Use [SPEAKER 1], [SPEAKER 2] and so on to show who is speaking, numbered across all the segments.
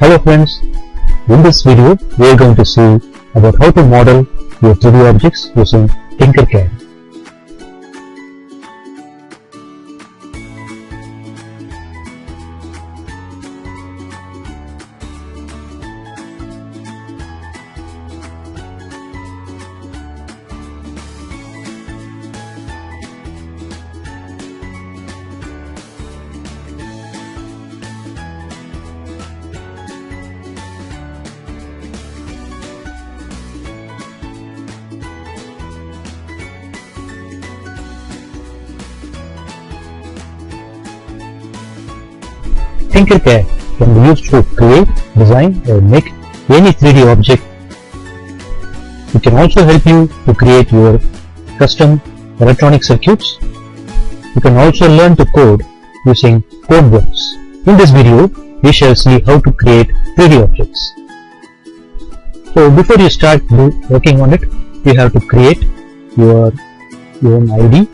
[SPEAKER 1] Hello friends, in this video we are going to see about how to model your 3D objects using Tinkercad. Tinkercad can be used to create, design or make any 3D object. It can also help you to create your custom electronic circuits. You can also learn to code using code blocks. In this video, we shall see how to create 3D objects. So before you start working on it, you have to create your own ID.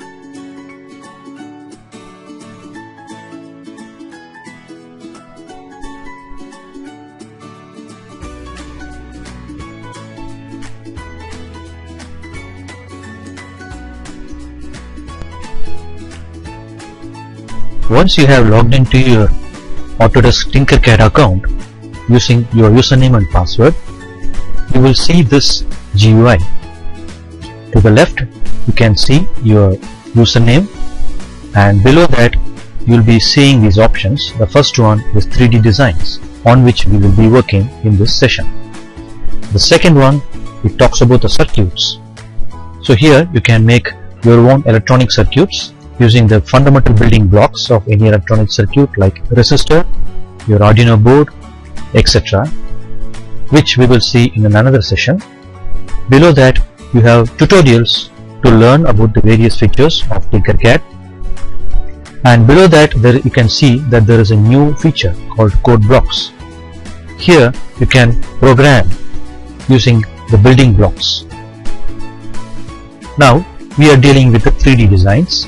[SPEAKER 1] Once you have logged into your Autodesk Tinkercad account using your username and password, you will see this GUI. To the left, you can see your username, and below that you will be seeing these options. The first one is 3D designs, on which we will be working in this session. The second one, it talks about the circuits. So here you can make your own electronic circuits using the fundamental building blocks of any electronic circuit like resistor, your Arduino board, etc., which we will see in another session. Below that you have tutorials to learn about the various features of Tinkercad, and below that you can see that there is a new feature called code blocks. Here you can program using the building blocks. Now we are dealing with the 3D designs.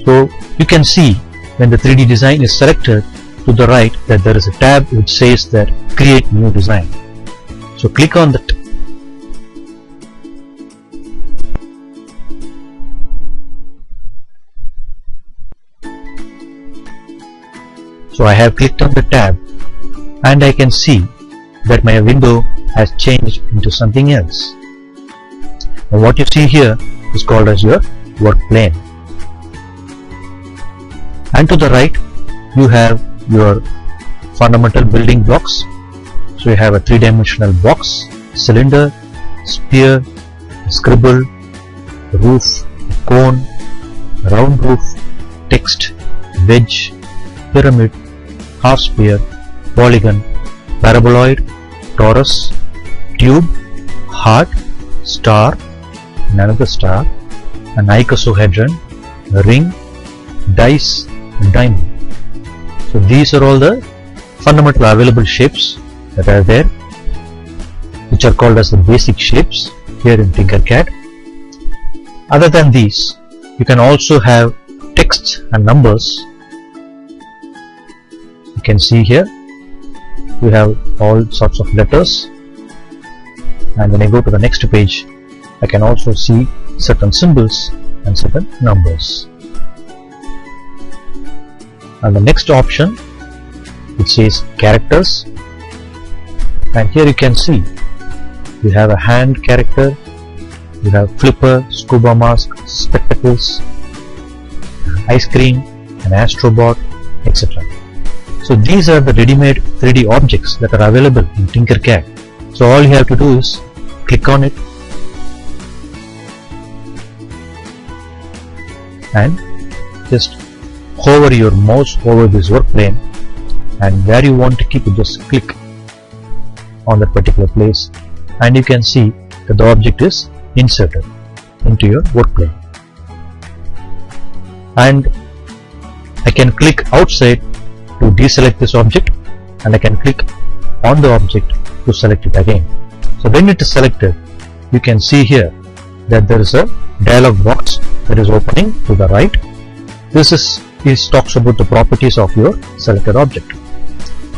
[SPEAKER 1] So you can see when the 3D design is selected, to the right that there is a tab which says that create new design. So click on that. So I have clicked on the tab and I can see that my window has changed into something else. And what you see here is called as your work plane. And to the right you have your fundamental building blocks. So you have a three-dimensional box, cylinder, sphere, scribble, roof, cone, round roof, text, wedge, pyramid, half sphere, polygon, paraboloid, torus, tube, heart, star, another star, an icosahedron, a ring, dice, and diamond. So these are all the fundamental available shapes that are there, which are called as the basic shapes here in Tinkercad. Other than these, you can also have texts and numbers. You can see here you have all sorts of letters, and when I go to the next page I can also see certain symbols and certain numbers. And the next option, it says characters, and here you can see you have a hand character, you have flipper, scuba mask, spectacles, ice cream, an astrobot, etc. So these are the ready-made 3D objects that are available in Tinkercad. So all you have to do is click on it and just hover your mouse over this work plane, and where you want to keep it, just click on that particular place, and you can see that the object is inserted into your work plane. And I can click outside to deselect this object, and I can click on the object to select it again. So when it is selected, you can see here that there is a dialog box that is opening to the right. This talks about the properties of your selected object.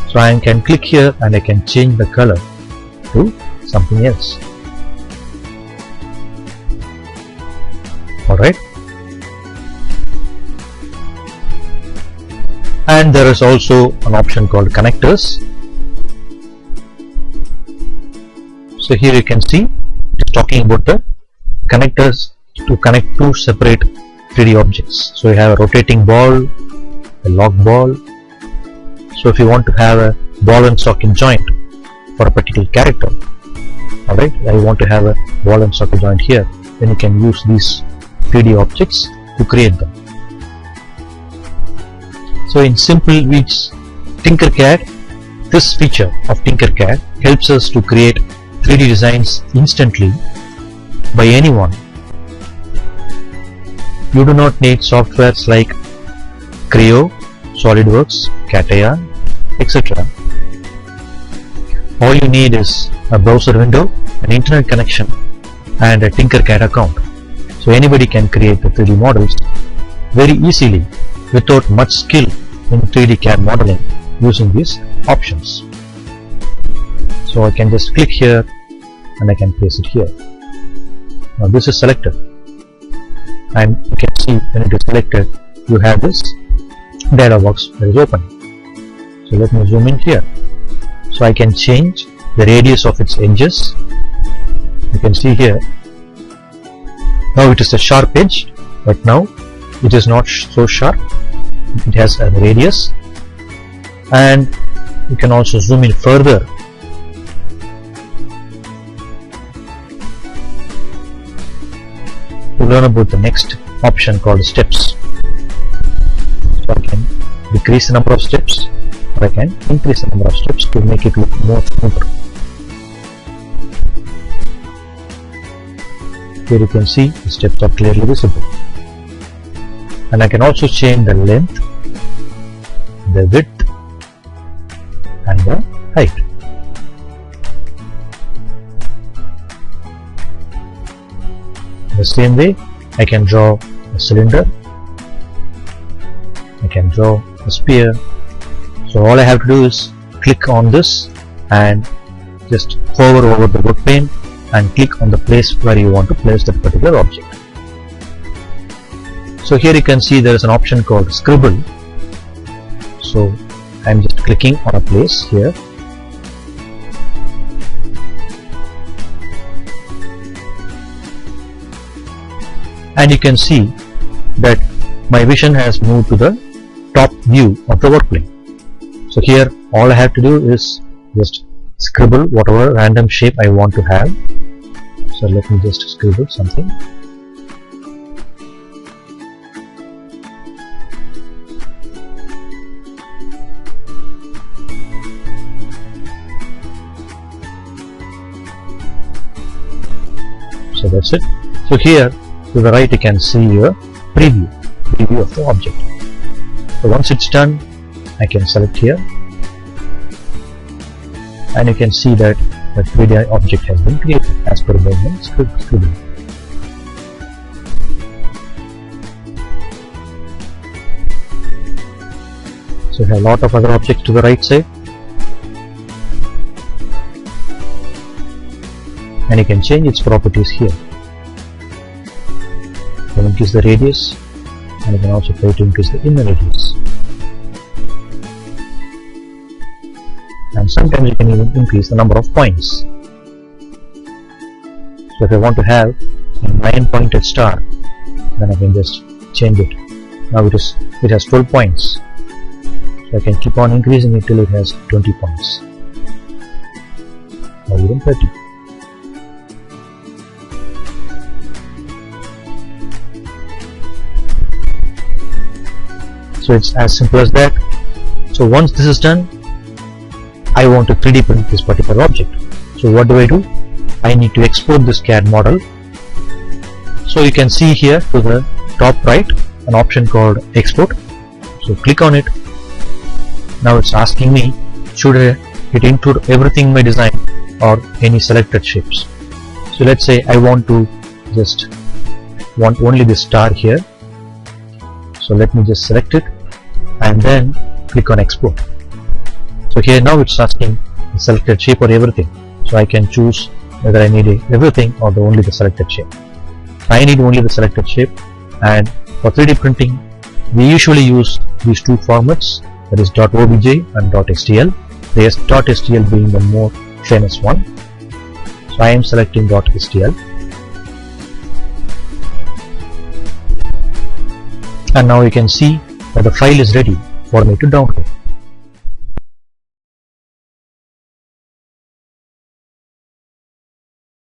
[SPEAKER 1] So So I can click here and I can change the color to something else. Alright. And there is also an option called connectors. So here you can see it's talking about the connectors to connect two separate 3D objects. So you have a rotating ball, a lock ball. So if you want to have a ball and socket joint for a particular character, alright, I want to have a ball and socket joint here, then you can use these 3D objects to create them. So in simple words, Tinkercad, this feature of Tinkercad helps us to create 3D designs instantly by anyone. You do not need softwares like Creo, SolidWorks, CATIA, etc. All you need is a browser window, an internet connection, and a Tinkercad account. So anybody can create the 3D models very easily without much skill in 3D CAD modeling using these options. So I can just click here and I can place it here. Now this is selected, and you can see when it is selected you have this dialog box that is open. So let me zoom in here. So I can change the radius of its edges. You can see here, now it is a sharp edge, but now it is not so sharp. It has a radius, and you can also zoom in further. To learn about the next option called steps. So I can decrease the number of steps, or I can increase the number of steps to make it look more smoother. Here you can see the steps are clearly visible. And I can also change the length, the width, and the height. The same way, I can draw a cylinder, I can draw a sphere. So all I have to do is click on this and just hover over the work plane and click on the place where you want to place that particular object. So here you can see there is an option called scribble. So I am just clicking on a place here. And you can see that my vision has moved to the top view of the work plane. So here all I have to do is just scribble whatever random shape I want to have. So let me just scribble something. So that's it. So here to the right you can see your preview of the object. So once it's done, I can select here, and you can see that the 3D object has been created as per the scribble. So we have a lot of other objects to the right side, and you can change its properties here. You can increase the radius, and you can also try to increase the inner radius. And sometimes you can even increase the number of points. So if I want to have a 9-pointed star, then I can just change it. Now it has 12 points. So I can keep on increasing it till it has 20 points, or even 30. So it's as simple as that. So once this is done, I want to 3D print this particular object. So what do? I need to export this CAD model. So you can see here to the top right an option called export. So click on it. Now it's asking me, should it include everything in my design or any selected shapes? So let's say I want only this star here. So let me just select it and then click on export. So here now it's asking the selected shape or everything. So I can choose whether I need everything or only the selected shape. I need only the selected shape, and for 3D printing we usually use these two formats, that is .obj and .stl, the .stl being the more famous one. So I am selecting .stl, and now you can see that the file is ready for me to download.